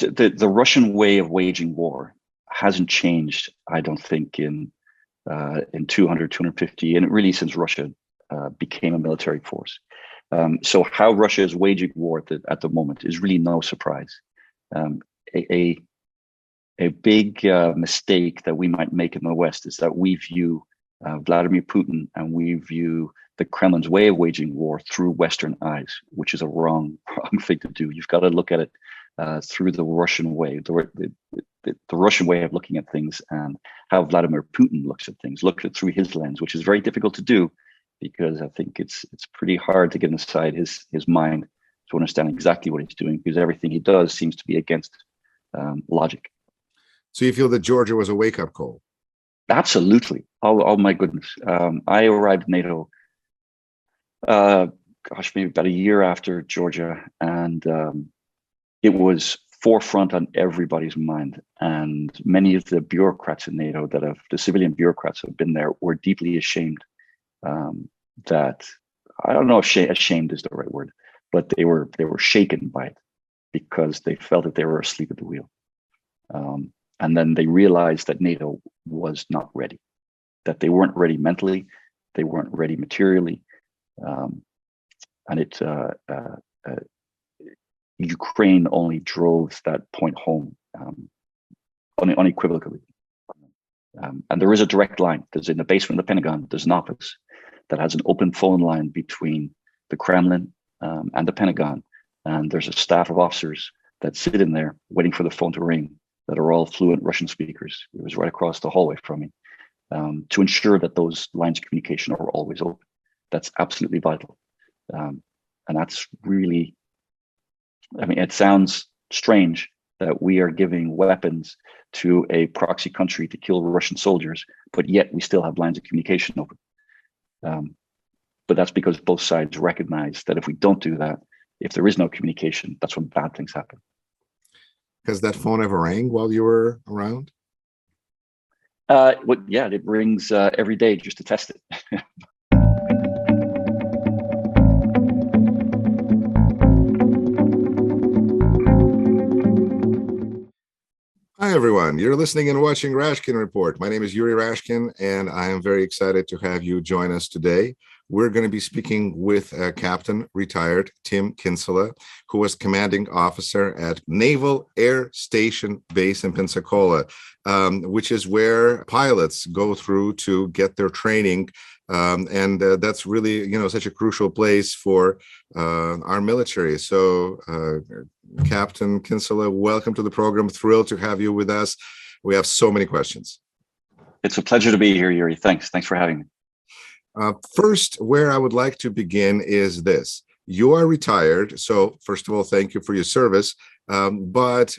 the Russian way of waging war hasn't changed, I don't think, in 200, 250, and really since Russia became a military force. So how Russia is waging war at the moment is really no surprise. A big mistake that we might make in the West is that we view Vladimir Putin and we view the Kremlin's way of waging war through Western eyes, which is a wrong thing to do. You've got to look at it through the Russian way, the Russian way of looking at things, and how Vladimir Putin looks at things. Look at it through his lens, which is very difficult to do, because I think it's pretty hard to get inside his mind to understand exactly what he's doing, because everything he does seems to be against logic. So you feel that Georgia was a wake-up call? Absolutely. Oh my goodness. I arrived at NATO, maybe about a year after Georgia, and it was forefront on everybody's mind. And many of the bureaucrats in NATO the civilian bureaucrats who have been there, were deeply ashamed that, I don't know if ashamed is the right word, but they were shaken by it, because they felt that they were asleep at the wheel. And then they realized that NATO was not ready, that they weren't ready mentally, they weren't ready materially. And Ukraine only drove that point home unequivocally. And there is a direct line. There's, in the basement of the Pentagon, there's an office that has an open phone line between the Kremlin and the Pentagon. And there's a staff of officers that sit in there waiting for the phone to ring, that are all fluent Russian speakers. It was right across the hallway from me, to ensure that those lines of communication are always open. That's absolutely vital. And that's really, it sounds strange that we are giving weapons to a proxy country to kill Russian soldiers, but yet we still have lines of communication open. But that's because both sides recognize that if we don't do that, if there is no communication, that's when bad things happen. Has that phone ever rang while you were around? Yeah, it rings every day just to test it. Hi, everyone. You're listening and watching Rashkin Report. My name is Yuri Rashkin, and I am very excited to have you join us today. We're going to be speaking with Captain retired Tim Kinsella, who was commanding officer at Naval Air Station Base in Pensacola, which is where pilots go through to get their training. And that's really, such a crucial place for our military. So, Captain Kinsella, welcome to the program. Thrilled to have you with us. We have so many questions. It's a pleasure to be here, Yuri. Thanks for having me. First, where I would like to begin is this. You are retired, so first of all, thank you for your service. But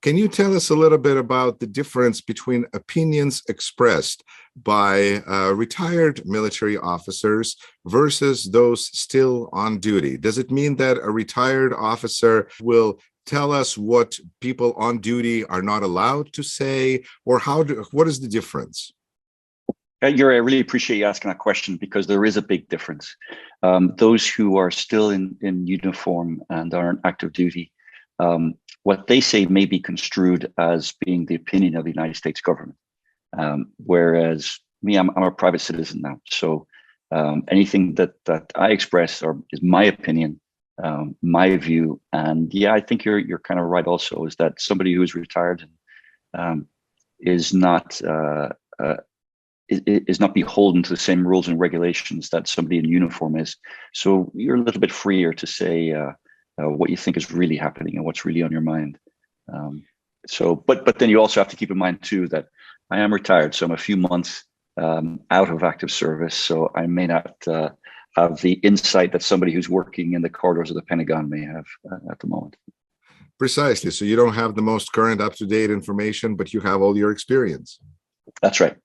can you tell us a little bit about the difference between opinions expressed by retired military officers versus those still on duty? Does it mean that a retired officer will tell us what people on duty are not allowed to say, or what is the difference? Yuri, I really appreciate you asking that question, because there is a big difference. Those who are still in uniform and are on active duty, what they say may be construed as being the opinion of the United States government. Whereas me, I'm a private citizen now. So anything that I express is my opinion, my view. And yeah, I think you're kind of right also, is that somebody who is retired is not beholden to the same rules and regulations that somebody in uniform is. So you're a little bit freer to say what you think is really happening and what's really on your mind. But then you also have to keep in mind too that I am retired, so I'm a few months out of active service. So I may not have the insight that somebody who's working in the corridors of the Pentagon may have at the moment. Precisely. So you don't have the most current, up-to-date information, but you have all your experience. That's right.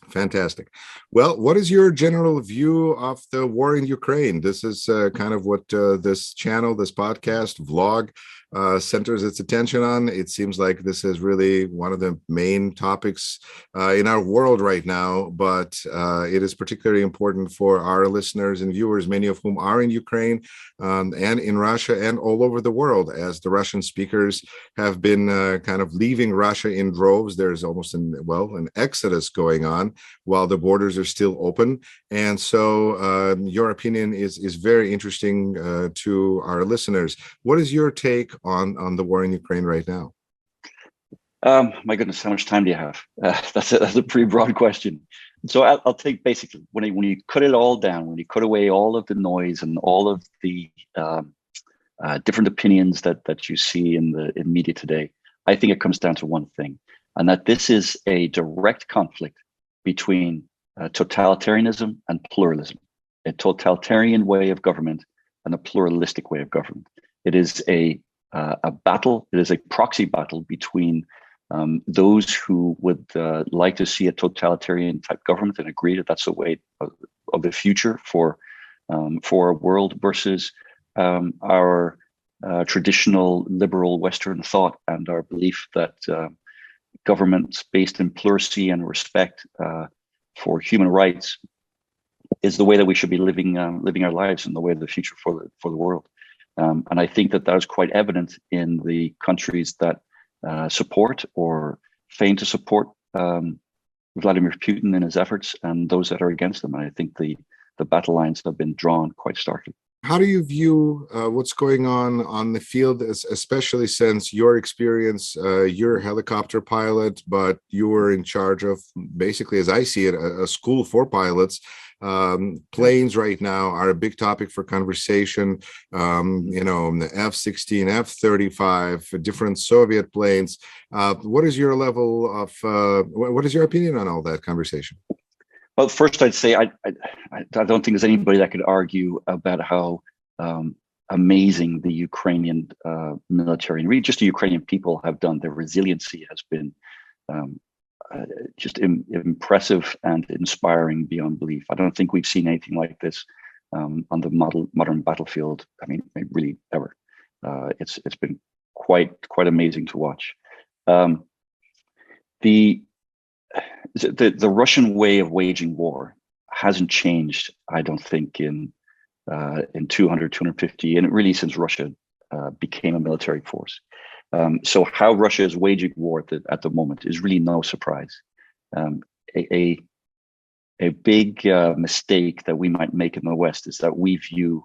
Fantastic. Well, what is your general view of the war in Ukraine? This is kind of what this channel, this podcast, vlog centers its attention on. It seems like this is really one of the main topics in our world right now, but it is particularly important for our listeners and viewers, many of whom are in Ukraine and in Russia and all over the world, as the Russian speakers have been kind of leaving Russia in droves. There's almost an exodus going on while the borders are still open. And so your opinion is very interesting to our listeners. What is your take on the war in Ukraine right now? My goodness, how much time do you have? That's a pretty broad question. So I'll take basically when you cut it all down, when you cut away all of the noise and all of the different opinions that you see in media today, I think it comes down to one thing, and that this is a direct conflict between totalitarianism and pluralism, a totalitarian way of government and a pluralistic way of government. It is a battle. It is a proxy battle between those who would like to see a totalitarian type government and agree that that's the way of the future for our world, versus our traditional liberal Western thought and our belief that governments based in plurality and respect for human rights is the way that we should be living our lives and the way of the future for the world. And I think that is quite evident in the countries that support or feign to support Vladimir Putin in his efforts, and those that are against him. And I think the battle lines have been drawn quite starkly. How do you view what's going on the field, especially since your experience, you're a helicopter pilot, but you were in charge of, basically, as I see it, a school for pilots. Planes right now are a big topic for conversation. The F-16, F-35, different Soviet planes. What is your level of, what is your opinion on all that conversation? Well, first I'd say I don't think there's anybody that could argue about how amazing the Ukrainian military and really just the Ukrainian people have done. Their resiliency has been just impressive and inspiring beyond belief. I don't think we've seen anything like this on the modern battlefield. I mean, really ever. It's been quite amazing to watch. The Russian way of waging war hasn't changed, I don't think, in 250, and really since Russia became a military force. So how Russia is waging war at the moment is really no surprise. A big mistake that we might make in the West is that we view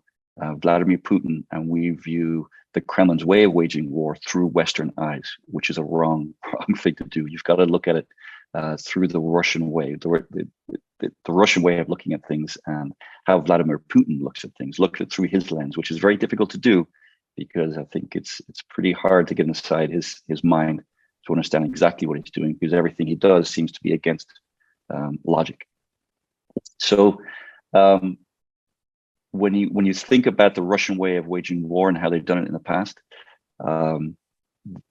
Vladimir Putin and we view the Kremlin's way of waging war through Western eyes, which is a wrong thing to do. You've got to look at it through the Russian way, the Russian way of looking at things, and how Vladimir Putin looks at things. Look at it through his lens, which is very difficult to do, because I think it's pretty hard to get inside his mind to understand exactly what he's doing, because everything he does seems to be against logic. So when you think about the Russian way of waging war and how they've done it in the past,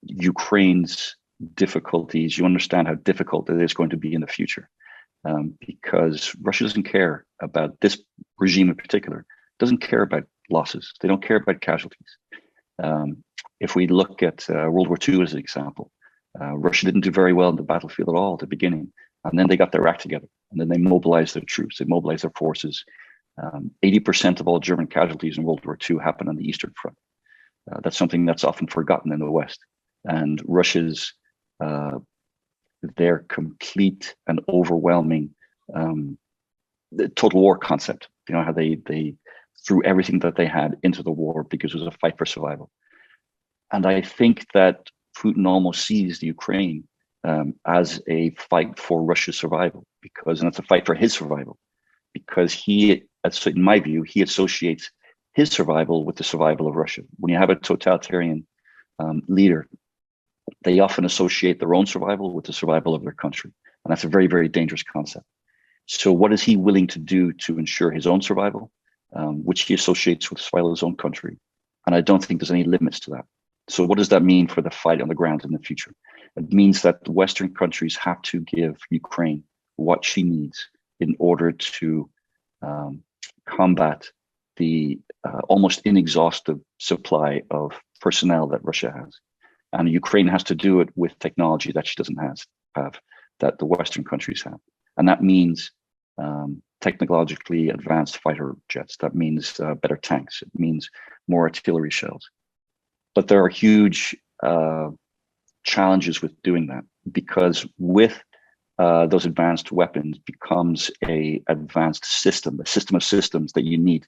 Ukraine's difficulties, you understand how difficult it is going to be in the future, because Russia doesn't care about this regime in particular, doesn't care about losses. They don't care about casualties. If we look at World War II as an example, Russia didn't do very well in the battlefield at all at the beginning, and then they got their act together, and then they mobilized their troops, they mobilized their forces. 80% of all German casualties in World War II happened on the Eastern Front. That's something that's often forgotten in the West. And Russia's their complete and overwhelming total war concept. You know, how they threw everything that they had into the war because it was a fight for survival. And I think that Putin almost sees the Ukraine as a fight for Russia's survival, and it's a fight for his survival, because in my view, he associates his survival with the survival of Russia. When you have a totalitarian leader, they often associate their own survival with the survival of their country. And that's a very, very dangerous concept. So what is he willing to do to ensure his own survival, which he associates with the survival of his own country? And I don't think there's any limits to that. So what does that mean for the fight on the ground in the future? It means that the Western countries have to give Ukraine what she needs in order to combat the almost inexhaustive supply of personnel that Russia has. And Ukraine has to do it with technology that she doesn't have, that the Western countries have. And that means technologically advanced fighter jets. That means better tanks. It means more artillery shells. But there are huge challenges with doing that, because with those advanced weapons becomes a system of systems that you need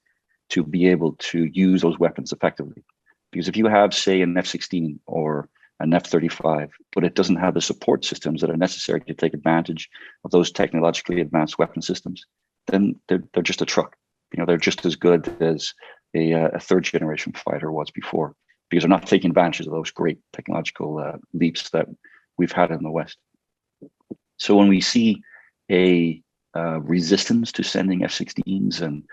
to be able to use those weapons effectively. Because if you have, say, an F-16 or an F-35, but it doesn't have the support systems that are necessary to take advantage of those technologically advanced weapon systems, then they're just a truck. They're just as good as a third generation fighter was before, because they're not taking advantage of those great technological leaps that we've had in the West. So when we see a resistance to sending F-16s and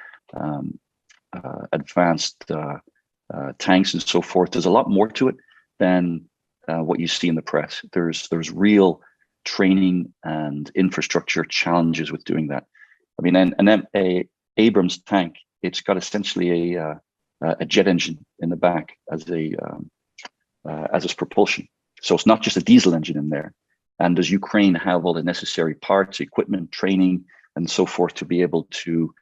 advanced tanks and so forth, there's a lot more to it than what you see in the press. There's real training and infrastructure challenges with doing that. I mean, an Abrams tank, it's got essentially a jet engine in the back as its propulsion. So it's not just a diesel engine in there. And does Ukraine have all the necessary parts, equipment, training, and so forth to be able to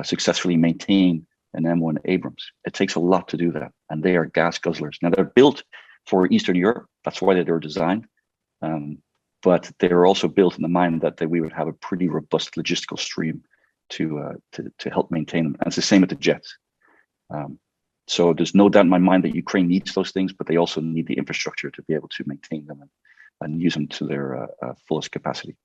successfully maintain an M1 Abrams? It takes a lot to do that, and they are gas guzzlers. Now, they're built for Eastern Europe. That's why they were designed. But they are also built in the mind that we would have a pretty robust logistical stream to help maintain them. And it's the same with the jets. So there's no doubt in my mind that Ukraine needs those things, but they also need the infrastructure to be able to maintain them and use them to their fullest capacity.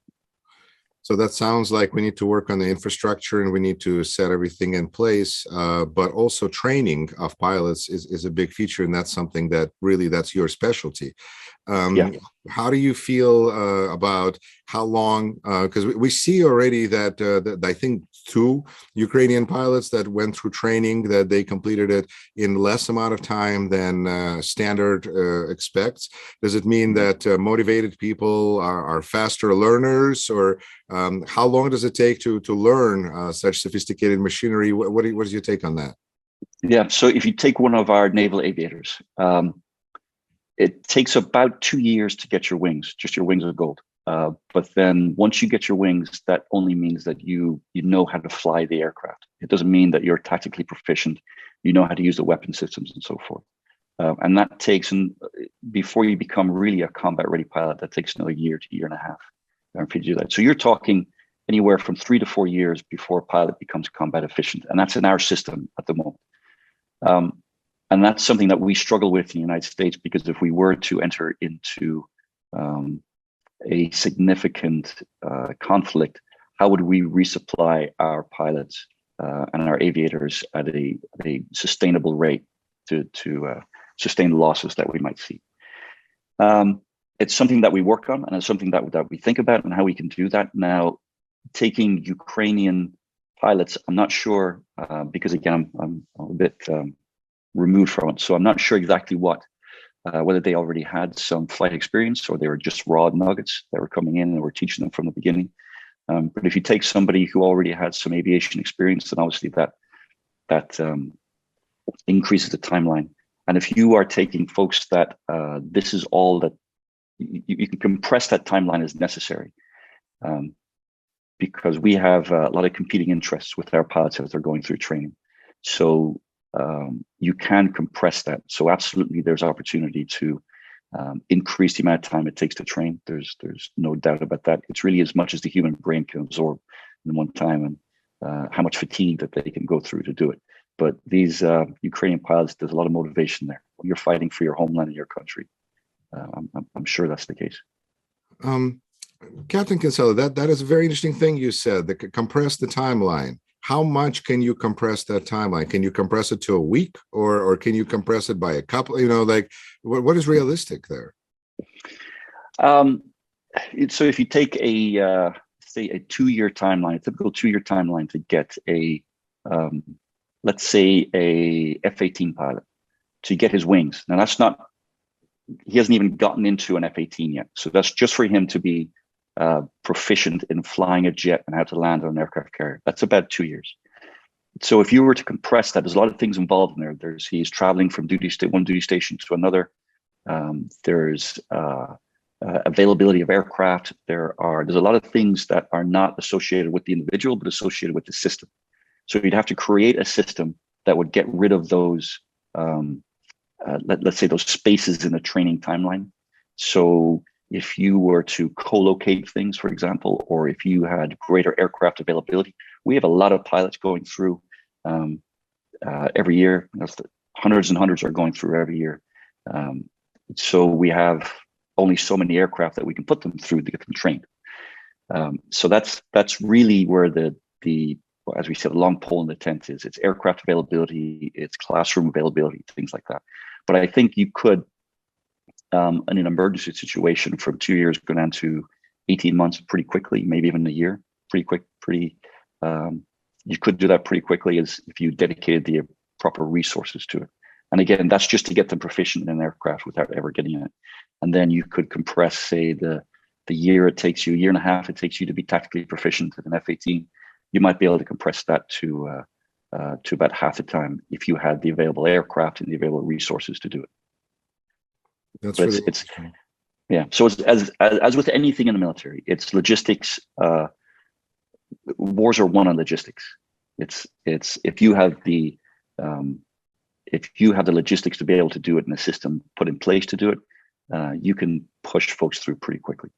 So that sounds like we need to work on the infrastructure and we need to set everything in place. But also training of pilots is a big feature, and that's something that really that's your specialty. How do you feel about how long? Because we see already that I think 2 Ukrainian pilots that went through training, that they completed it in less amount of time than standard expects. Does it mean that motivated people are faster learners, or how long does it take to learn such sophisticated machinery? What is your take on that? Yeah, so if you take one of our naval aviators, it takes about 2 years to get your wings, just your wings of gold. But then once you get your wings, that only means that you know how to fly the aircraft. It doesn't mean that you're tactically proficient. You know how to use the weapon systems and so forth. And that takes, before you become really a combat ready pilot, that takes another year to year and a half for you to do that. So you're talking anywhere from 3 to 4 years before a pilot becomes combat efficient. And that's in our system at the moment. And that's something that we struggle with in the United States, because if we were to enter into a significant conflict, how would we resupply our pilots and our aviators at a sustainable rate to sustain the losses that we might see? It's something that we work on, and it's something that we think about and how we can do that. Now, taking Ukrainian pilots, I'm not sure, because again, I'm a bit removed from it, so I'm not sure exactly whether they already had some flight experience or they were just raw nuggets that were coming in and we're teaching them from the beginning. But if you take somebody who already had some aviation experience, then obviously that increases the timeline. And if you are taking folks that this is all that you can compress that timeline as necessary, because we have a lot of competing interests with our pilots as they're going through training. So you can compress that. So absolutely, there's opportunity to increase the amount of time it takes to train. There's no doubt about that. It's really as much as the human brain can absorb in one time, and how much fatigue that they can go through to do it. But these Ukrainian pilots, there's a lot of motivation there. You're fighting for your homeland and your country. I'm sure that's the case. Captain Kinsella, that is a very interesting thing you said, that compress the timeline. How much can you compress that timeline? Can you compress it to a week, or can you compress it by a couple? Like what is realistic there? So if you take say a 2-year timeline, a typical 2-year timeline to get let's say a F-18 pilot to get his wings. Now he hasn't even gotten into an F-18 yet. So that's just for him to be proficient in flying a jet and how to land on an aircraft carrier. That's about 2 years. So if you were to compress that, there's a lot of things involved in there. He's traveling from one duty station to another. There's availability of aircraft. There's a lot of things that are not associated with the individual, but associated with the system. So you'd have to create a system that would get rid of those, let's say, those spaces in the training timeline. So if you were to co-locate things, for example, or if you had greater aircraft availability, we have a lot of pilots going through every year. Hundreds and hundreds are going through every year. So we have only so many aircraft that we can put them through to get them trained. So that's really where as we said, the long pole in the tent is. It's aircraft availability, it's classroom availability, things like that. But I think you could, in an emergency situation, from 2 years go down to 18 months pretty quickly, maybe even a year, pretty quick, you could do that pretty quickly as if you dedicated the proper resources to it. And again, that's just to get them proficient in an aircraft without ever getting in it. And then you could compress, say, the year it takes you, a year and a half it takes you to be tactically proficient in an F-18. You might be able to compress that to about half the time if you had the available aircraft and the available resources to do it. That's really yeah. So as with anything in the military, it's logistics. Wars are won on logistics. It's if you have the logistics to be able to do it and the system put in place to do it, you can push folks through pretty quickly.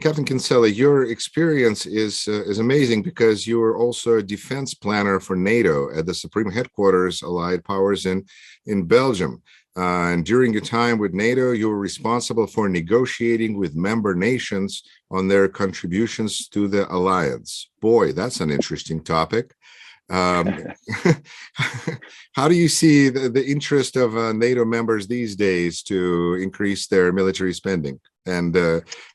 Captain Kinsella, your experience is amazing because you were also a defense planner for NATO at the Supreme Headquarters Allied Powers in Belgium. And during your time with NATO, you were responsible for negotiating with member nations on their contributions to the alliance. Boy, that's an interesting topic. How do you see the interest of NATO members these days to increase their military spending? And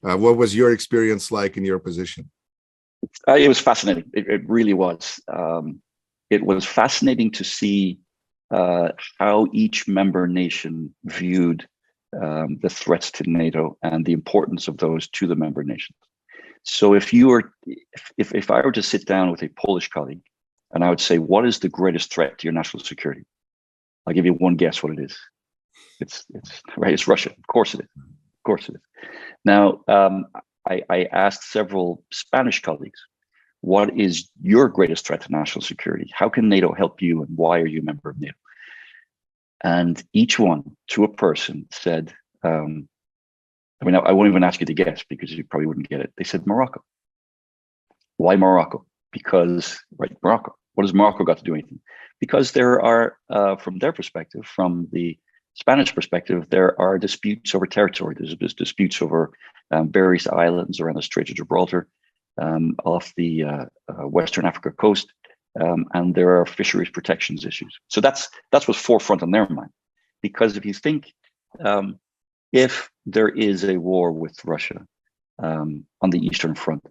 what was your experience like in your position? It was fascinating. It really was. It was fascinating to see how each member nation viewed the threats to NATO and the importance of those to the member nations. So if I were to sit down with a Polish colleague and I would say, what is the greatest threat to your national security? I'll give you one guess what it is. It's Russia. Of course it is. Of course it is. Now, I asked several Spanish colleagues, what is your greatest threat to national security? How can NATO help you, and why are you a member of NATO? And each one, to a person, said, I won't even ask you to guess because you probably wouldn't get it. They said Morocco. Why Morocco? Because, Morocco. What has Morocco got to do anything? Because there are, from their perspective, from the Spanish perspective, there are disputes over territory. There's disputes over various islands around the Strait of Gibraltar, off the Western Africa coast, and there are fisheries protections issues. So that's what's forefront on their mind. Because if you think, if there is a war with Russia on the Eastern Front,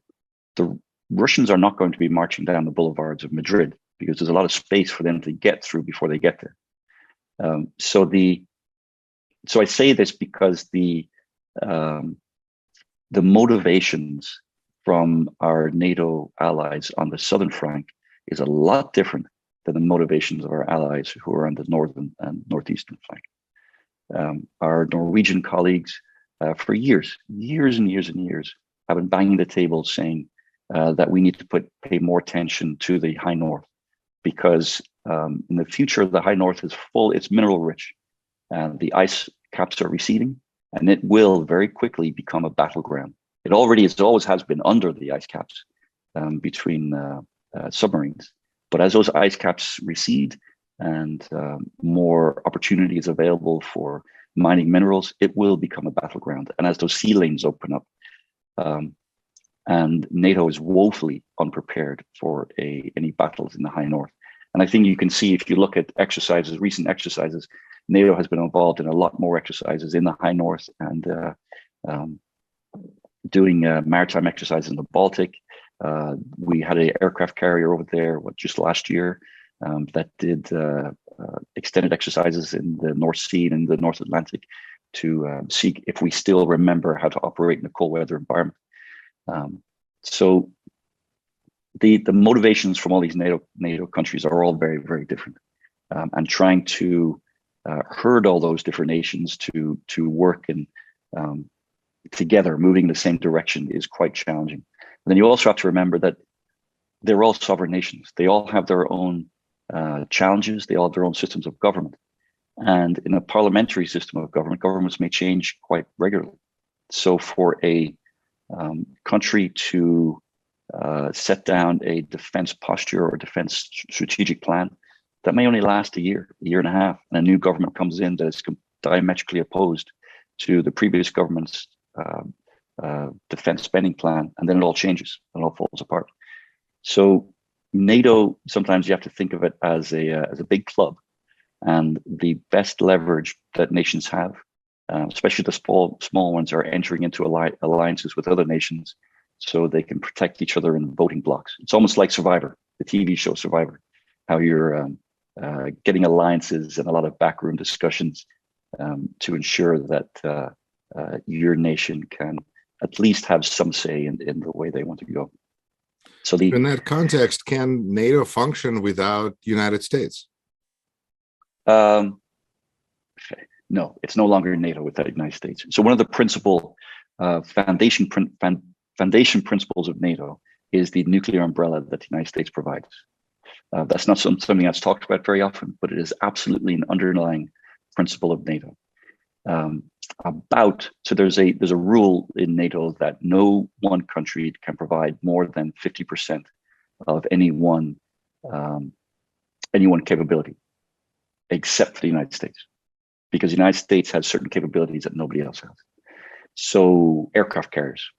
the Russians are not going to be marching down the boulevards of Madrid because there's a lot of space for them to get through before they get there. So I say this because the motivations from our NATO allies on the southern flank is a lot different than the motivations of our allies who are on the northern and northeastern flank. Our Norwegian colleagues, for years and years and years, have been banging the table saying that we need to pay more attention to the high north, because in the future, the high north is it's mineral rich. The ice caps are receding, and it will very quickly become a battleground. It always has been under the ice caps between submarines. But as those ice caps recede and more opportunity is available for mining minerals, it will become a battleground. And as those sea lanes open up, and NATO is woefully unprepared for any battles in the high north. And I think you can see, if you look at recent exercises, NATO has been involved in a lot more exercises in the high north and doing maritime exercises in the Baltic. We had an aircraft carrier over there just last year that did extended exercises in the North Sea and the North Atlantic to see if we still remember how to operate in a cold weather environment. So the motivations from all these NATO countries are all very, very different, and trying to herd all those different nations to work and together, moving in the same direction, is quite challenging. And then you also have to remember that they're all sovereign nations. They all have their own challenges. They all have their own systems of government. And in a parliamentary system of government, governments may change quite regularly. So for a country to set down a defense posture or defense strategic plan, that may only last a year and a half, and a new government comes in that is diametrically opposed to the previous government's defense spending plan, and then it all changes and it all falls apart. So NATO, sometimes you have to think of it as a big club, and the best leverage that nations have, especially the small ones, are entering into alliances with other nations so they can protect each other in voting blocks. It's almost like Survivor, the TV show Survivor, how you're getting alliances and a lot of backroom discussions to ensure that your nation can at least have some say in the way they want to go. So in that context, can NATO function without the United States? No, it's no longer NATO without the United States. So one of the principal foundation principles of NATO is the nuclear umbrella that the United States provides. That's not something that's talked about very often, but it is absolutely an underlying principle of NATO. So there's a rule in NATO that no one country can provide more than 50% of any one capability, except for the United States, because the United States has certain capabilities that nobody else has. So aircraft carriers,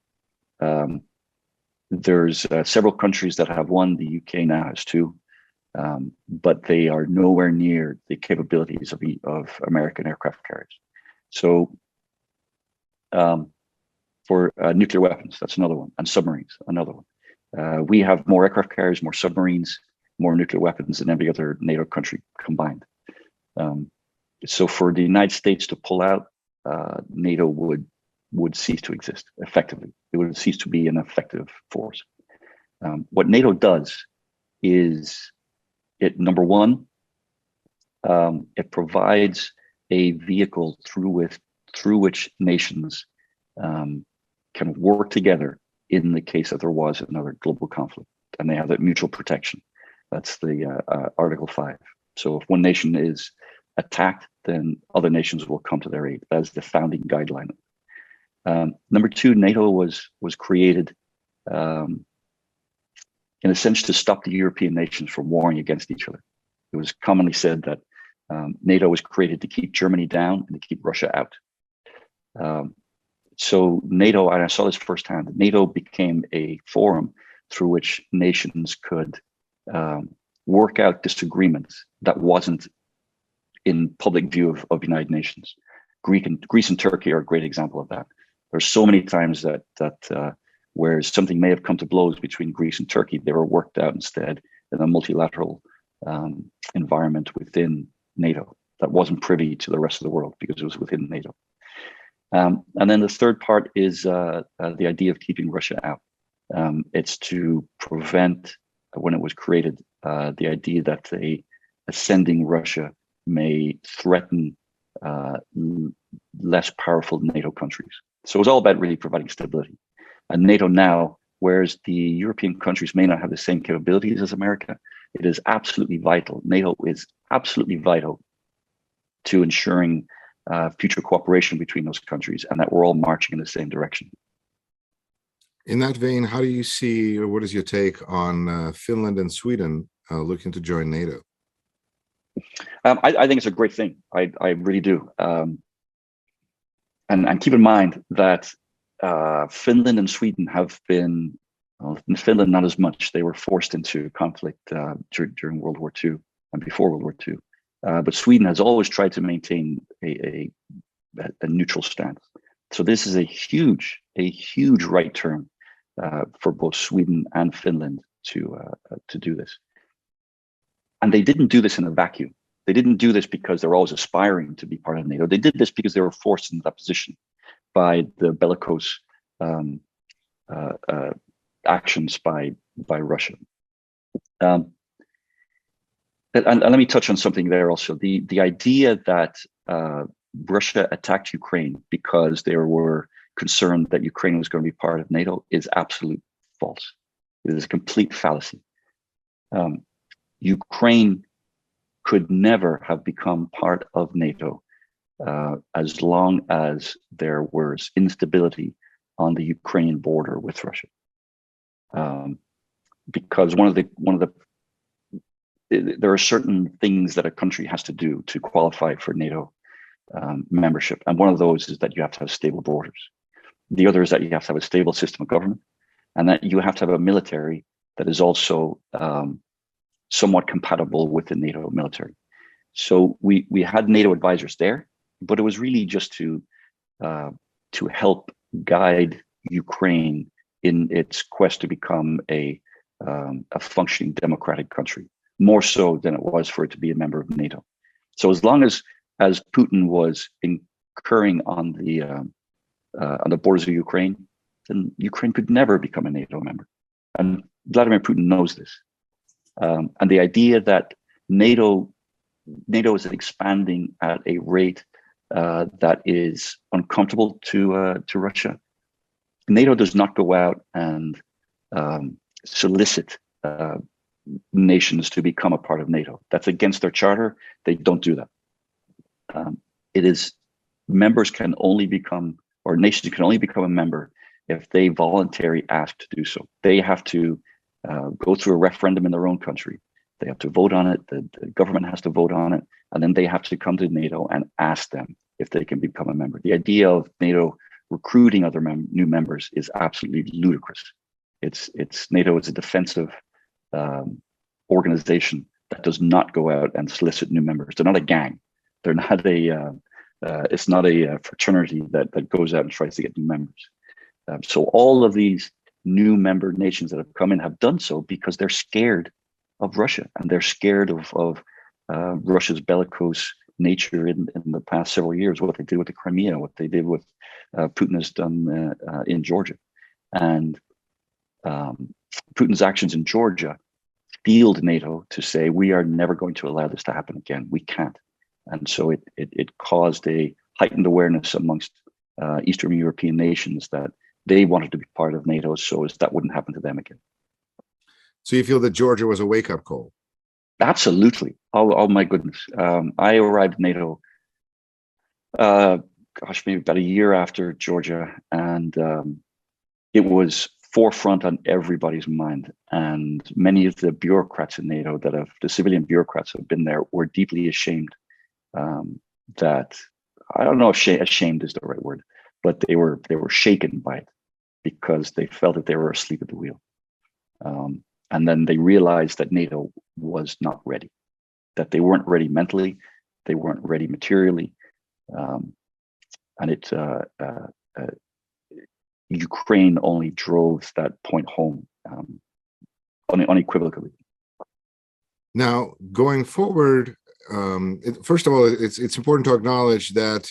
there's several countries that have one. The UK now has two, but they are nowhere near the capabilities of American aircraft carriers. So for nuclear weapons, that's another one, and submarines, another one. We have more aircraft carriers, more submarines, more nuclear weapons than every other NATO country combined. So for the United States to pull out, NATO would cease to exist effectively. It would cease to be an effective force. What NATO does is, number one, it provides a vehicle through which nations can work together in the case that there was another global conflict, and they have that mutual protection. That's the Article 5. So if one nation is attacked, then other nations will come to their aid. That's the founding guideline. Number two, NATO was created in a sense to stop the European nations from warring against each other. It was commonly said that NATO was created to keep Germany down and to keep Russia out. So NATO, and I saw this firsthand, NATO became a forum through which nations could work out disagreements that wasn't in public view of United Nations. Greece and Turkey are a great example of that. There's so many times that where something may have come to blows between Greece and Turkey, they were worked out instead in a multilateral environment within NATO that wasn't privy to the rest of the world because it was within NATO. And then the third part is the idea of keeping Russia out. It's to prevent, when it was created, the idea that a ascending Russia may threaten less powerful NATO countries. So it's all about really providing stability. And NATO now, whereas the European countries may not have the same capabilities as America, it is absolutely vital. NATO is absolutely vital to ensuring future cooperation between those countries, and that we're all marching in the same direction. In that vein, how do you see, or what is your take on Finland and Sweden looking to join NATO? I think it's a great thing. I really do. And keep in mind that Finland and Sweden have been, well, in Finland not as much. They were forced into conflict during World War II and before World War II. But Sweden has always tried to maintain a neutral stance. So this is a huge right turn for both Sweden and Finland to do this. And they didn't do this in a vacuum. They didn't do this because they're always aspiring to be part of NATO. They did this because they were forced into that position by the bellicose actions by Russia. And let me touch on something there also. The idea that Russia attacked Ukraine because they were concerned that Ukraine was going to be part of NATO is absolute false. It is a complete fallacy. Ukraine could never have become part of NATO as long as there was instability on the Ukrainian border with Russia. Because there are certain things that a country has to do to qualify for NATO membership. And one of those is that you have to have stable borders. The other is that you have to have a stable system of government, and that you have to have a military that is also somewhat compatible with the NATO military. So we had NATO advisors there, but it was really just to help guide Ukraine in its quest to become a functioning democratic country, more so than it was for it to be a member of NATO. So as long as Putin was incurring on the borders of Ukraine, then Ukraine could never become a NATO member. And Vladimir Putin knows this. And the idea that NATO is expanding at a rate that is uncomfortable to Russia. NATO does not go out and solicit nations to become a part of NATO. That's against their charter. They don't do that. It is members can only become, or nations can only become a member if they voluntarily ask to do so. They have to go through a referendum in their own country. They have to vote on it. The government has to vote on it, and then they have to come to NATO and ask them if they can become a member. The idea of NATO recruiting other new members is absolutely ludicrous. It's NATO is a defensive organization that does not go out and solicit new members. They're not a gang. They're not it's not a fraternity that goes out and tries to get new members. So all of these new member nations that have come in have done so because they're scared of Russia, and they're scared of Russia's bellicose nature in the past several years, what they did with the Crimea, what they did with Putin has done in Georgia. And Putin's actions in Georgia steeled NATO to say, we are never going to allow this to happen again. We can't. And so it caused a heightened awareness amongst Eastern European nations that they wanted to be part of NATO so as that wouldn't happen to them again. So you feel that Georgia was a wake-up call? Absolutely. Oh my goodness. I arrived at NATO, maybe about a year after Georgia, and it was forefront on everybody's mind. And many of the bureaucrats in NATO the civilian bureaucrats who have been there were deeply ashamed that, I don't know if ashamed is the right word, but they were shaken by it because they felt that they were asleep at the wheel. And then they realized that NATO was not ready, that they weren't ready mentally, they weren't ready materially. And Ukraine only drove that point home unequivocally. Now, going forward, first of all, it's important to acknowledge that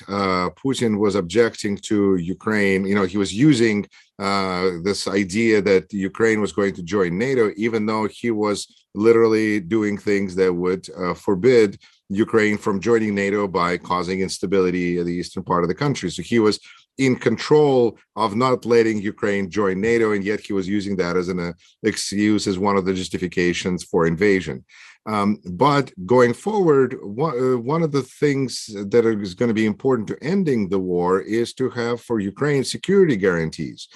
Putin was objecting to Ukraine. He was using this idea that Ukraine was going to join NATO, even though he was literally doing things that would forbid Ukraine from joining NATO by causing instability in the eastern part of the country. So he was in control of not letting Ukraine join NATO, and yet he was using that as an excuse, as one of the justifications for invasion. But going forward, one of the things that is going to be important to ending the war is to have for Ukraine security guarantees.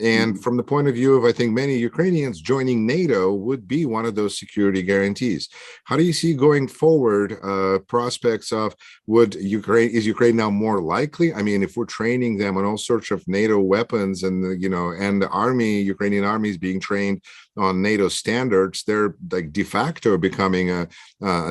And from the point of view of, I think, many Ukrainians, joining NATO would be one of those security guarantees. How do you see going forward prospects of is Ukraine now more likely? I mean, if we're training them on all sorts of NATO weapons and the Ukrainian army is being trained on NATO standards, they're like de facto becoming a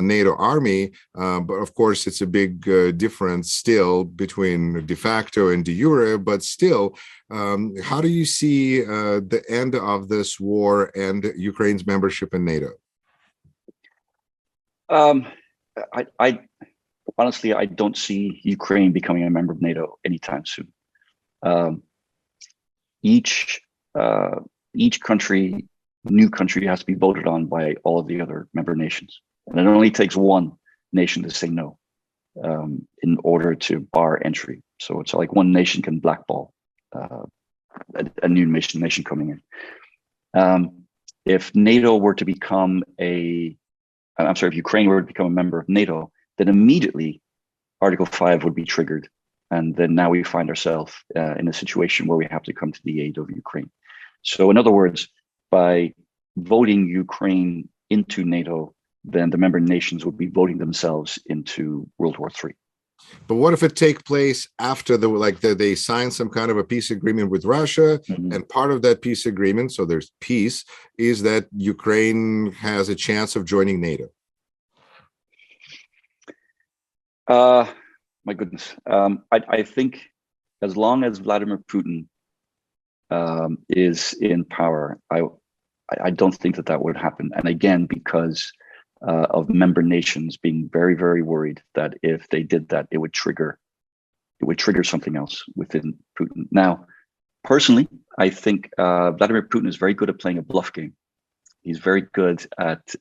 NATO army. But of course, it's a big difference still between de facto and de jure, but still, how do you see the end of this war and Ukraine's membership in NATO? I honestly, I don't see Ukraine becoming a member of NATO anytime soon. Each each new country has to be voted on by all of the other member nations. And it only takes one nation to say no in order to bar entry. So it's like one nation can blackball a new nation coming in. If NATO were to become if Ukraine were to become a member of NATO, then immediately Article 5 would be triggered. And then now we find ourselves in a situation where we have to come to the aid of Ukraine. So in other words, by voting Ukraine into NATO, then the member nations would be voting themselves into World War III. But what if it take place after they sign some kind of a peace agreement with Russia, and part of that peace agreement, so there's peace, is that Ukraine has a chance of joining NATO? My goodness. I think as long as Vladimir Putin is in power, I don't think that would happen. And again, because of member nations being very, very worried that if they did that, it would trigger something else within Putin. Now, personally, I think Vladimir Putin is very good at playing a bluff game. He's very good at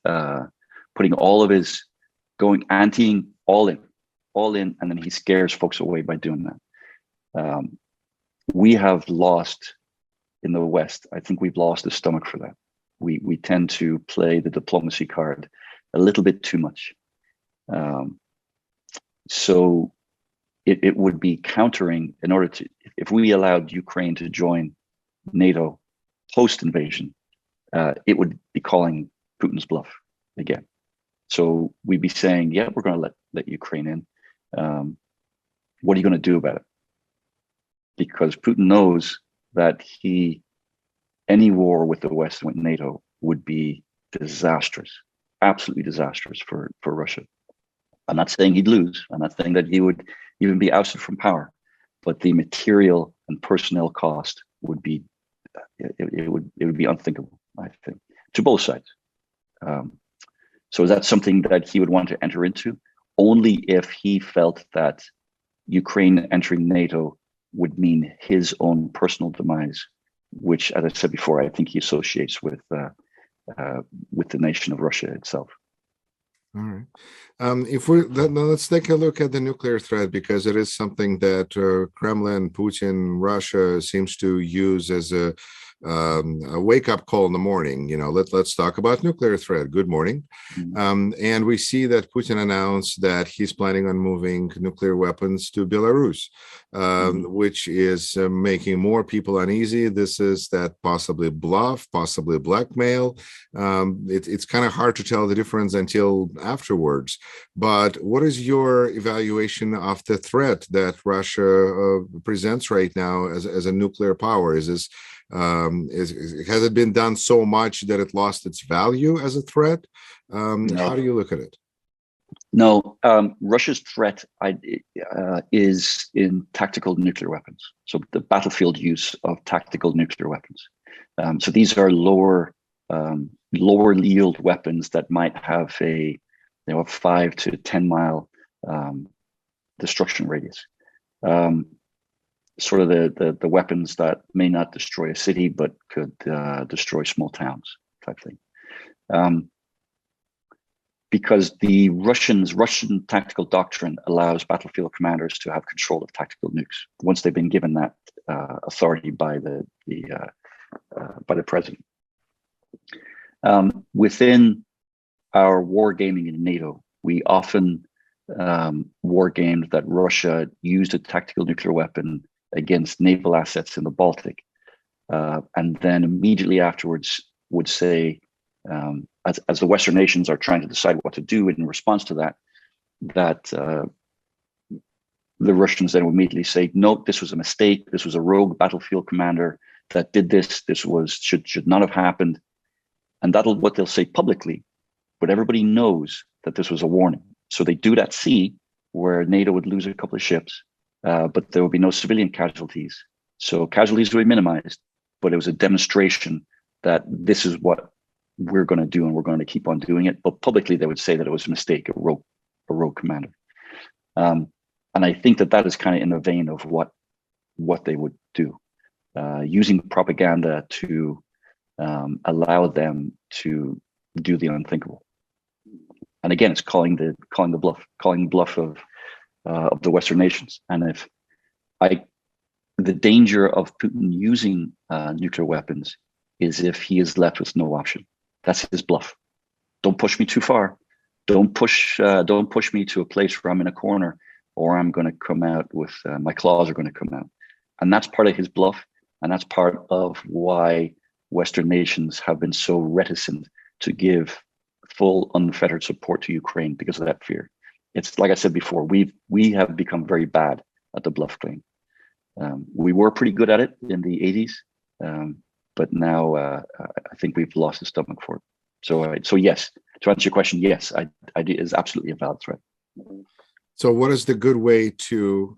putting all of his anteing all in, and then he scares folks away by doing that. We have lost in the West. I think we've lost the stomach for that. We tend to play the diplomacy card a little bit too much. So it would be countering in order to, if we allowed Ukraine to join NATO post-invasion, it would be calling Putin's bluff again. So we'd be saying, yeah, we're going to let Ukraine in. What are you going to do about it? Because Putin knows that any war with the West and with NATO would be disastrous, absolutely disastrous for Russia. I'm not saying he'd lose. I'm not saying that he would even be ousted from power, but the material and personnel cost would be it would be unthinkable, I think, to both sides. So is that something that he would want to enter into? Only if he felt that Ukraine entering NATO would mean his own personal demise, which, as I said before, I think he associates with the nation of Russia itself. All right. Let's take a look at the nuclear threat, because it is something that Kremlin, Putin, Russia seems to use as a wake-up call in the morning. Let's talk about nuclear threat. Good morning. And we see that Putin announced that he's planning on moving nuclear weapons to Belarus, which is making more people uneasy. This is that possibly bluff, possibly blackmail. It's kind of hard to tell the difference until afterwards. But what is your evaluation of the threat that Russia presents right now as a nuclear power? Has it been done so much that it lost its value as a threat? No. How do you look at it? No, Russia's threat is in tactical nuclear weapons. So the battlefield use of tactical nuclear weapons. So these are lower yield weapons that might have a 5 to 10 mile destruction radius. Sort of the weapons that may not destroy a city, but could destroy small towns type thing. Because the Russian tactical doctrine allows battlefield commanders to have control of tactical nukes once they've been given that authority by the president. Within our wargaming in NATO, we often wargamed that Russia used a tactical nuclear weapon against naval assets in the Baltic, and then immediately afterwards would say, as the Western nations are trying to decide what to do in response to that the Russians then would immediately say, no, this was a mistake. This was a rogue battlefield commander that did this. This should not have happened. And that'll what they'll say publicly, but everybody knows that this was a warning. So they do it at sea, where NATO would lose a couple of ships, but there would be no civilian casualties. So casualties would be minimized, but it was a demonstration that this is what we're going to do, and we're going to keep on doing it. But publicly, they would say that it was a mistake, a rogue commander. And I think that is kind of in the vein of what they would do, using propaganda to allow them to do the unthinkable. And again, it's calling the bluff of the Western nations. And if the danger of Putin using nuclear weapons is if he is left with no option. That's his bluff. Don't push me too far. Don't push me to a place where I'm in a corner, or I'm going to come out with my claws are going to come out. And that's part of his bluff. And that's part of why Western nations have been so reticent to give full unfettered support to Ukraine, because of that fear. It's like I said before, we have become very bad at the bluff game. We were pretty good at it in the 80s, but now I think we've lost the stomach for it. So yes, to answer your question, yes, I do, is absolutely a valid threat. So what is the good way to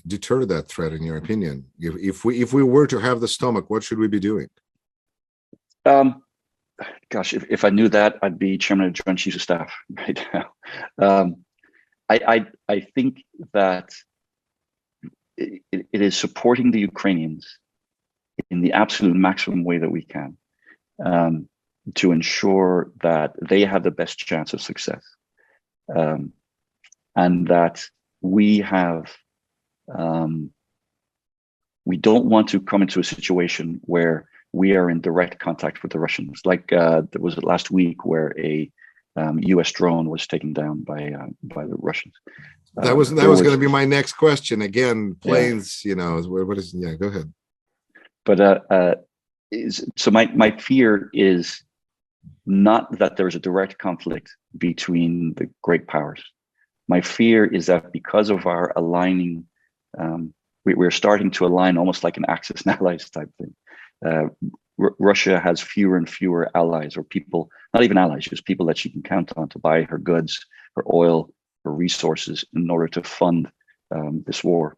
deter that threat, in your opinion? If we were to have the stomach, what should we be doing? Gosh, if I knew that, I'd be chairman of the Joint Chiefs of Staff right now. I think that it is supporting the Ukrainians in the absolute maximum way that we can, to ensure that they have the best chance of success, and that we don't want to come into a situation where we are in direct contact with the Russians, like there was last week where a U.S. drone was taken down by the Russians. That was going to be my next question. Again, planes, yeah. What is? Yeah, go ahead. But so my fear is not that there's a direct conflict between the great powers. My fear is that because of our aligning, we're starting to align almost like an Axis and Allies type thing. Russia has fewer and fewer allies, or people, not even allies, just people that she can count on to buy her goods, her oil, her resources in order to fund this war.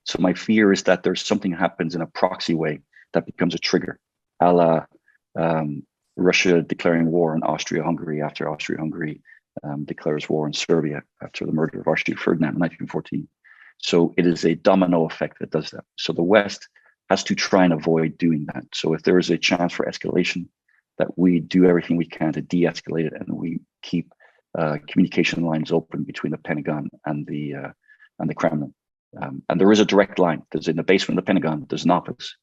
So my fear is that there's something happens in a proxy way that becomes a trigger, a la Russia declaring war on Austria-Hungary after Austria-Hungary declares war on Serbia after the murder of Archduke Ferdinand in 1914. So it is a domino effect that does that. So the West has to try and avoid doing that. So if there is a chance for escalation, that we do everything we can to de-escalate it, and we keep communication lines open between the Pentagon and the Kremlin. And there is a direct line. There's in the basement of the Pentagon, there's an office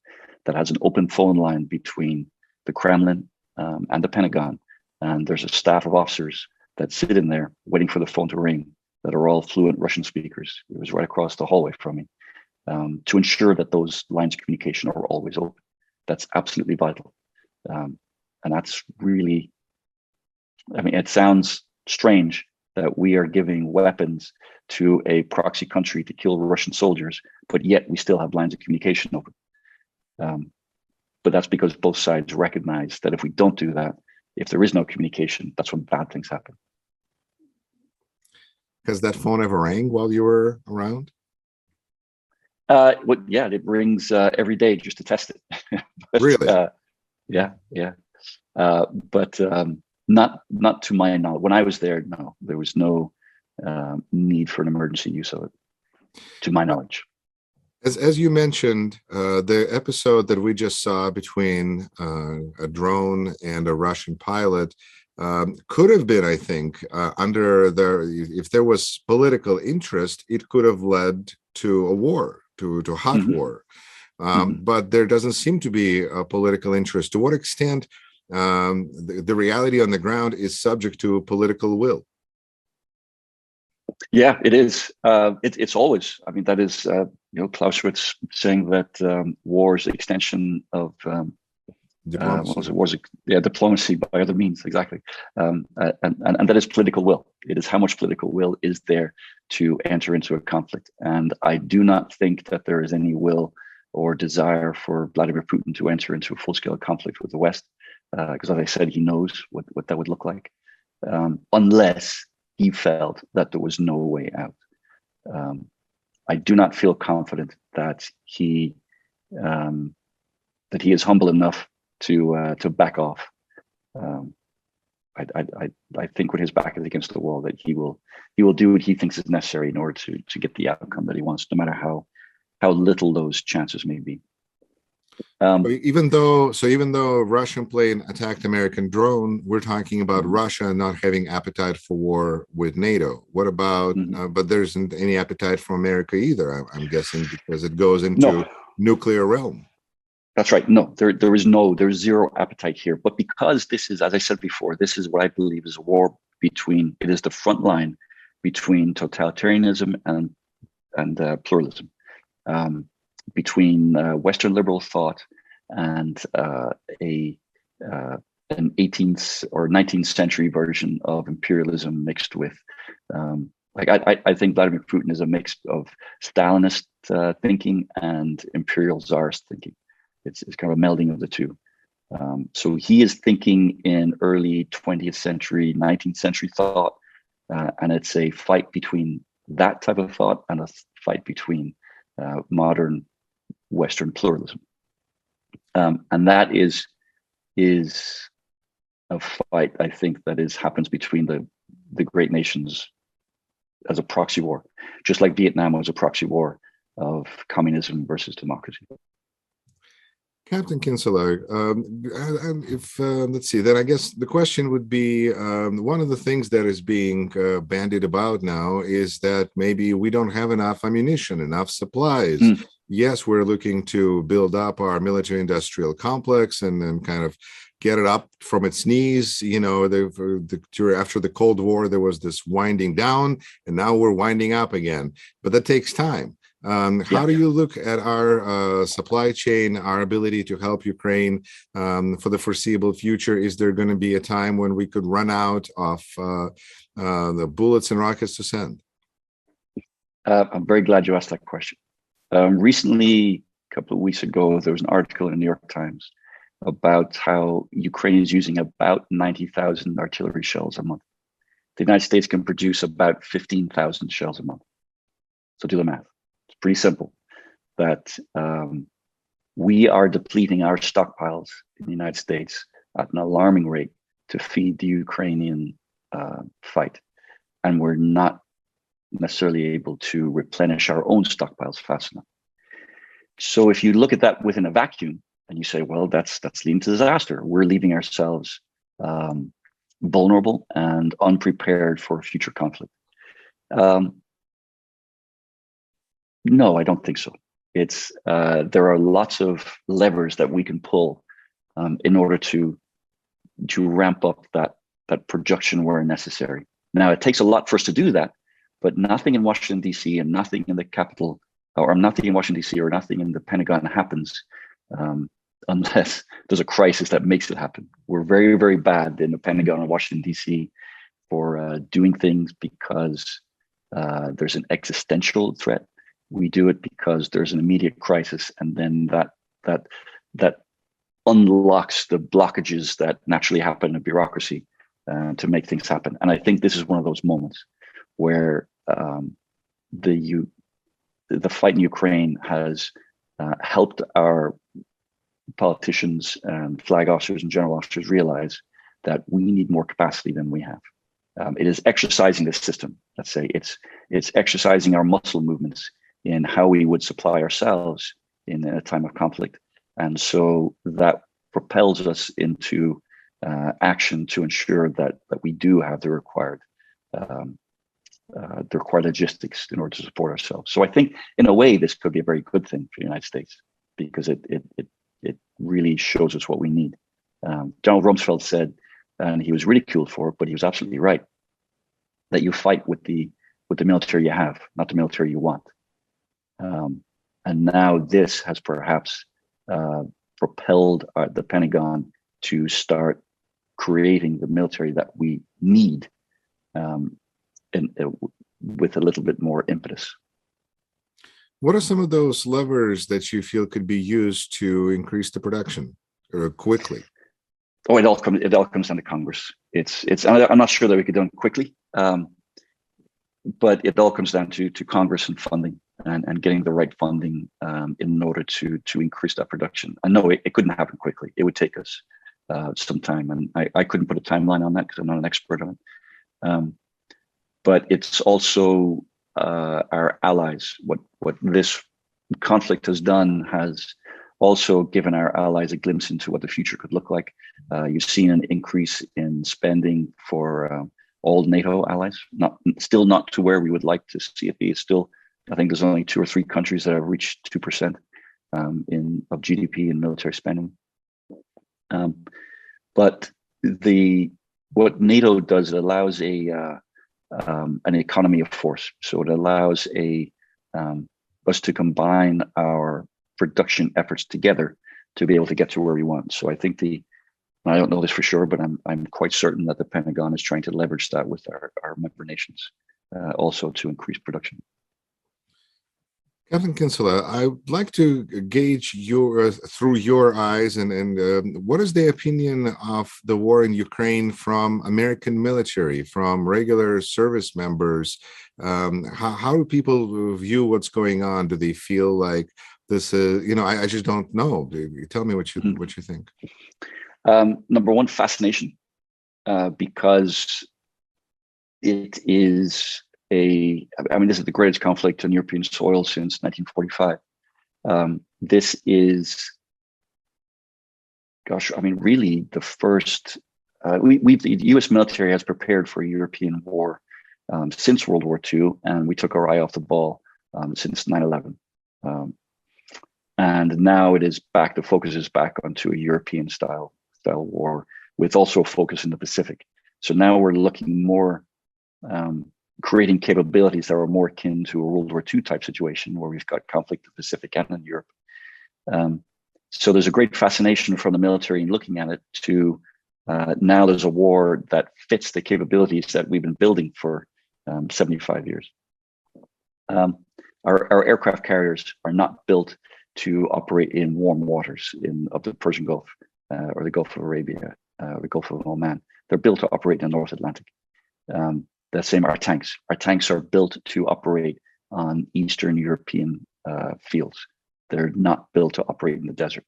that has an open phone line between the Kremlin and the Pentagon. And there's a staff of officers that sit in there waiting for the phone to ring, that are all fluent Russian speakers. It was right across the hallway from me, to ensure that those lines of communication are always open. That's absolutely vital. And that's really, I mean, it sounds strange that we are giving weapons to a proxy country to kill Russian soldiers, but yet we still have lines of communication open. But that's because both sides recognize that if we don't do that, if there is no communication, that's when bad things happen. Has that phone ever rang while you were around? Well, yeah, it rings every day just to test it. But, really? Yeah. But not to my knowledge. When I was there, no, there was no need for an emergency use of it, to my knowledge. As you mentioned, the episode that we just saw between a drone and a Russian pilot could have been, I think, if there was political interest, it could have led to a war, to a hot war. But there doesn't seem to be a political interest. To what extent the reality on the ground is subject to political will? Yeah, it is. It's always. I mean, that is Clausewitz saying that war is the extension of diplomacy. Diplomacy by other means. Exactly, and that is political will. It is how much political will is there to enter into a conflict. And I do not think that there is any will or desire for Vladimir Putin to enter into a full-scale conflict with the West, because as I said, he knows what that would look like, unless he felt that there was no way out. I do not feel confident that he is humble enough to back off. I think when his back is against the wall, that he will do what he thinks is necessary in order to get the outcome that he wants, no matter how little those chances may be. Um, Even though a Russian plane attacked American drone, we're talking about Russia not having appetite for war with NATO. What about? mhm. But there isn't any appetite from America either. I'm guessing because it goes No, into nuclear realm. that's right. No, there's zero appetite here. But because this is, as I said before, this is what I believe is a war between. It is the front line between totalitarianism and pluralism, um, between Western liberal thought and a an 18th or 19th century version of imperialism mixed with, I think Vladimir Putin is a mix of Stalinist thinking and imperial czarist thinking. It's kind of a melding of the two. So he is thinking in early 20th century, 19th century thought, and it's a fight between that type of thought and a fight between modern Western pluralism. And that is a fight, I think, that happens between the great nations as a proxy war, just like Vietnam was a proxy war of communism versus democracy. Captain Kinsella, let's see, then I guess the question would be, one of the things that is being bandied about now is that maybe we don't have enough ammunition, enough supplies. Yes, we're looking to build up our military industrial complex and then kind of get it up from its knees. You know, after the Cold War, there was this winding down, and now we're winding up again. But that takes time. How do you look at our supply chain, our ability to help Ukraine for the foreseeable future? Is there going to be a time when we could run out of the bullets and rockets to send? I'm very glad you asked that question. Recently, a couple of weeks ago, there was an article in the New York Times about how Ukraine is using about 90,000 artillery shells a month. The United States can produce about 15,000 shells a month. So do the math. It's pretty simple. That we are depleting our stockpiles in the United States at an alarming rate to feed the Ukrainian fight. And we're not necessarily able to replenish our own stockpiles fast enough. So if you look at that within a vacuum and you say, well, that's leading to disaster. We're leaving ourselves vulnerable and unprepared for future conflict. No, I don't think so. It's there are lots of levers that we can pull in order to ramp up that production where necessary. Now, it takes a lot for us to do that, but nothing in Washington, D.C. and nothing in the Capitol, or nothing in Washington, D.C. or nothing in the Pentagon happens unless there's a crisis that makes it happen. We're very, very bad in the Pentagon and Washington, D.C. for doing things because there's an existential threat. We do it because there's an immediate crisis, and then that unlocks the blockages that naturally happen in bureaucracy to make things happen. And I think this is one of those moments where the fight in Ukraine has helped our politicians and flag officers and general officers realize that we need more capacity than we have. It is exercising the system. Let's say it's exercising our muscle movements in how we would supply ourselves in a time of conflict. And so that propels us into action to ensure that we do have the required logistics in order to support ourselves. So I think in a way, this could be a very good thing for the United States because it really shows us what we need. Donald Rumsfeld said, and he was ridiculed for it, but he was absolutely right, that you fight with the military you have, not the military you want. And now this has perhaps propelled the Pentagon to start creating the military that we need with a little bit more impetus. What are some of those levers that you feel could be used to increase the production quickly? Oh, it all comes down to Congress. I'm not sure that we could do it quickly, but it all comes down to Congress and funding and getting the right funding in order to increase that production. I know it couldn't happen quickly. It would take us some time, and I couldn't put a timeline on that because I'm not an expert on it. But it's also our allies. What this conflict has done has also given our allies a glimpse into what the future could look like. You've seen an increase in spending for all NATO allies, still not to where we would like to see it be. It's still, I think there's only 2 or 3 countries that have reached 2% of GDP in military spending. But what NATO does, it allows an economy of force. So it allows us to combine our production efforts together to be able to get to where we want. So I think I don't know this for sure, but I'm quite certain that the Pentagon is trying to leverage that with our member nations also to increase production. Captain Kinsella, I would like to gauge through your eyes, and what is the opinion of the war in Ukraine from American military, from regular service members? How do people view what's going on? Do they feel like this is, I just don't know. Tell me what you think. Number one, fascination, because it is this is the greatest conflict on European soil since 1945. This is, really the first. The U.S. military has prepared for a European war since World War II, and we took our eye off the ball since 9/11. And now it is back. The focus is back onto a European style war, with also a focus in the Pacific. So now we're looking more. Creating capabilities that are more akin to a World War II type situation where we've got conflict in the Pacific and in Europe. So there's a great fascination from the military in looking at it to now there's a war that fits the capabilities that we've been building for 75 years. Our aircraft carriers are not built to operate in warm waters of the Persian Gulf or the Gulf of Arabia, or the Gulf of Oman. They're built to operate in the North Atlantic. The same, our tanks. Our tanks are built to operate on Eastern European fields. They're not built to operate in the desert.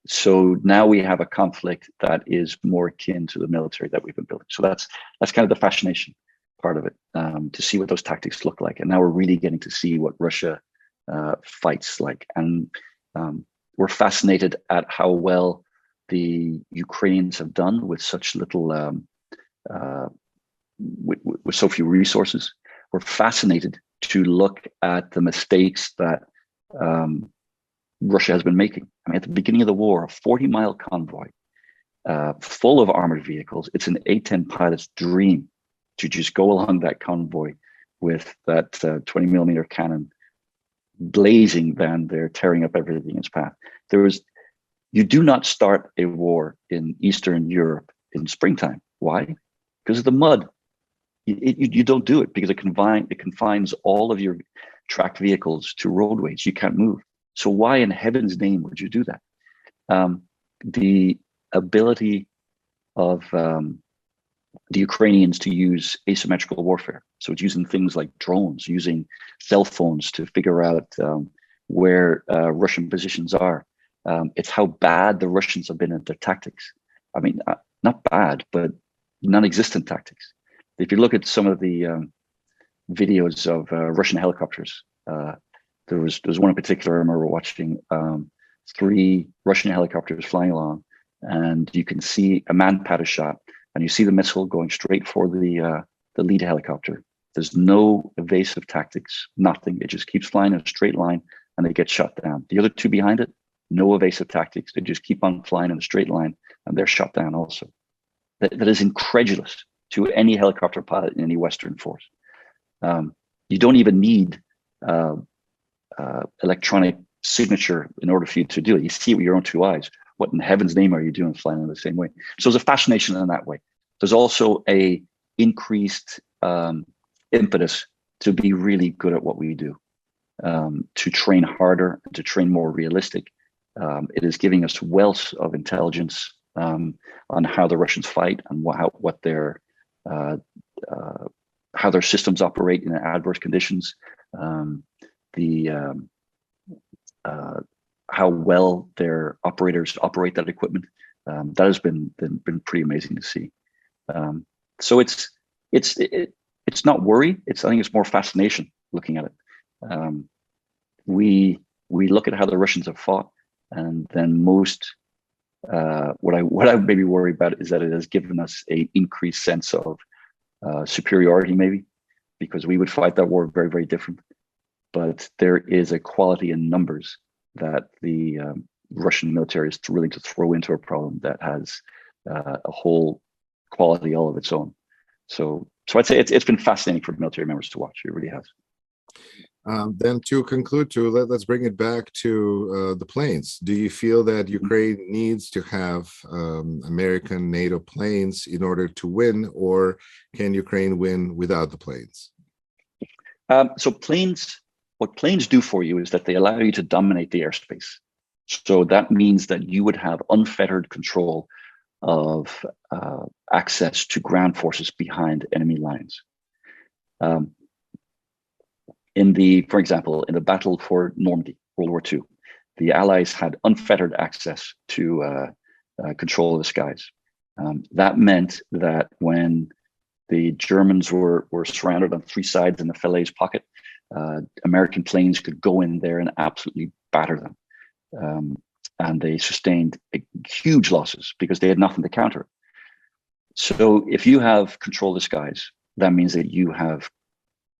So now we have a conflict that is more akin to the military that we've been building. So that's kind of the fascination part of it, to see what those tactics look like. And now we're really getting to see what Russia fights like. And we're fascinated at how well the Ukrainians have done with such little with so few resources. We're fascinated to look at the mistakes that Russia has been making. At the beginning of the war, a 40-mile convoy full of armored vehicles. It's an A-10 pilot's dream to just go along that convoy with that 20-millimeter cannon blazing down there, tearing up everything in its path. You do not start a war in Eastern Europe in springtime. Why? Because of the mud. You don't do it because it confines all of your tracked vehicles to roadways. You can't move. So why in heaven's name would you do that? The ability of the Ukrainians to use asymmetrical warfare. So it's using things like drones, using cell phones to figure out where Russian positions are. It's how bad the Russians have been at their tactics. Not bad, but non-existent tactics. If you look at some of the videos of Russian helicopters, there was one in particular I remember watching, 3 Russian helicopters flying along, and you can see a man-pattern shot, and you see the missile going straight for the lead helicopter. There's no evasive tactics, nothing. It just keeps flying in a straight line, and they get shot down. The other 2 behind it, no evasive tactics. They just keep on flying in a straight line, and they're shot down also. That is incredulous to any helicopter pilot in any Western force. You don't even need electronic signature in order for you to do it. You see it with your own 2 eyes. What in heaven's name are you doing flying in the same way? So there's a fascination in that way. There's also a increased impetus to be really good at what we do, to train harder, to train more realistic. It is giving us wealth of intelligence on how the Russians fight and how their systems operate in adverse conditions, how well their operators operate that equipment. That has been pretty amazing to see. So it's not worry. I think it's more fascination looking at it. We we look at how the Russians have fought, and then what I maybe worry about is that it has given us a increased sense of superiority, maybe, because we would fight that war very, very different. But there is a quality in numbers that the Russian military is willing to throw into a problem that has a whole quality all of its own. So I'd say it's been fascinating for military members to watch. It really has. Then to conclude, let's bring it back to the planes. Do you feel that Ukraine needs to have American NATO planes in order to win, or can Ukraine win without the planes? So what planes do for you is that they allow you to dominate the airspace. So that means that you would have unfettered control of access to ground forces behind enemy lines. For example, in the battle for Normandy, World War II, the Allies had unfettered access to control of the skies. That meant that when the Germans were surrounded on three sides in the Falaise pocket, American planes could go in there and absolutely batter them. And they sustained huge losses because they had nothing to counter. So if you have control of the skies, that means that you have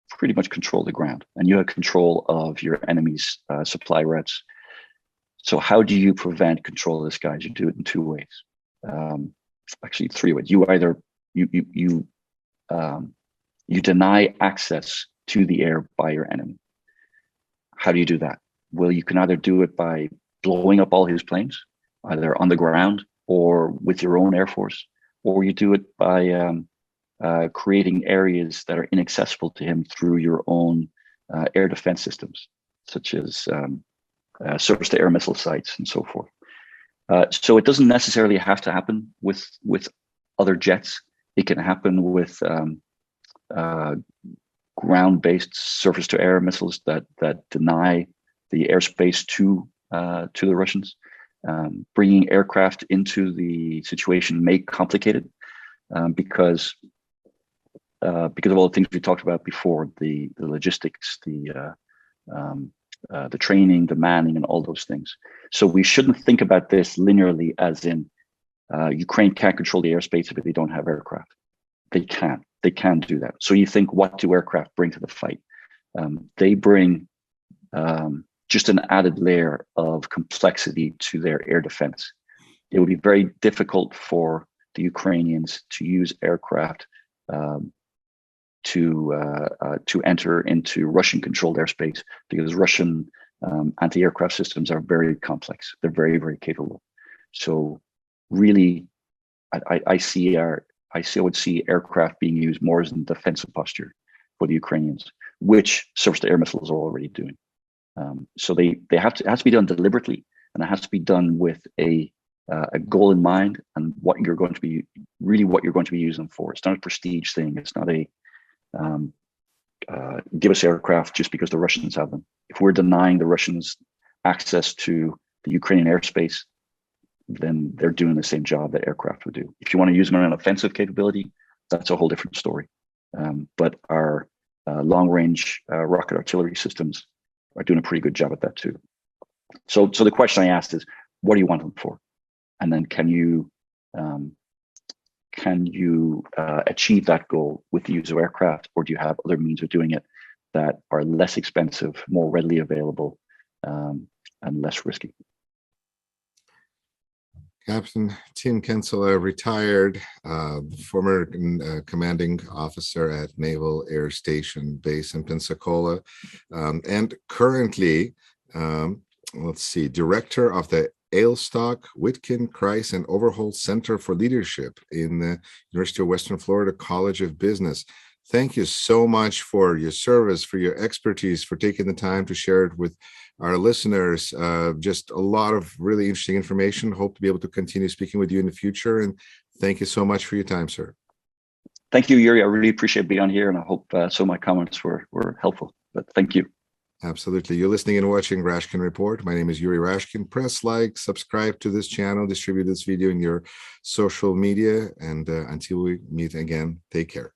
pretty much control of the ground, and you have control of your enemy's supply routes. So how do you prevent control of the skies? You do it in two ways, actually three ways. You either you deny access to the air by your enemy. How do you do that? Well, you can either do it by blowing up all his planes, either on the ground or with your own air force, or you do it by creating areas that are inaccessible to him through your own air defense systems, such as surface-to-air missile sites and so forth. So it doesn't necessarily have to happen with other jets. It can happen with ground-based surface-to-air missiles that deny the airspace to the Russians. Bringing aircraft into the situation may complicate it because of all the things we talked about before, the logistics, the training, the manning, and all those things. So we shouldn't think about this linearly, as in Ukraine can't control the airspace if they don't have aircraft. They can do that. So you think, what do aircraft bring to the fight? They bring just an added layer of complexity to their air defense. It would be very difficult for the Ukrainians to use aircraft to enter into Russian-controlled airspace, because Russian anti-aircraft systems are very complex. They're very, very capable. So really, I would see aircraft being used more as a defensive posture for the Ukrainians, which surface-to-air missiles are already doing. So it has to be done deliberately, and it has to be done with a goal in mind, and what you're going to be using them for. It's not a prestige thing. It's not a give us aircraft just because the Russians have them. If we're denying the Russians access to the Ukrainian airspace, then they're doing the same job that aircraft would do. If you want to use them on an offensive capability, that's a whole different story. But our long-range rocket artillery systems are doing a pretty good job at that too. So the question I asked is, what do you want them for? And then can you achieve that goal with the use of aircraft, or do you have other means of doing it that are less expensive, more readily available, and less risky? Captain Tim Kinsella, retired, former commanding officer at Naval Air Station Base in Pensacola, and currently, director of the Ailstock, Whitkin, Kreis, and Overholt Center for Leadership in the University of Western Florida College of Business. Thank you so much for your service, for your expertise, for taking the time to share it with our listeners. Just a lot of really interesting information. Hope to be able to continue speaking with you in the future. And thank you so much for your time, sir. Thank you, Yuri. I really appreciate being on here, and I hope some of my comments were helpful. But thank you. Absolutely. You're listening and watching Rashkin Report. My name is Yuri Rashkin. Press like, subscribe to this channel, distribute this video in your social media. And until we meet again, take care.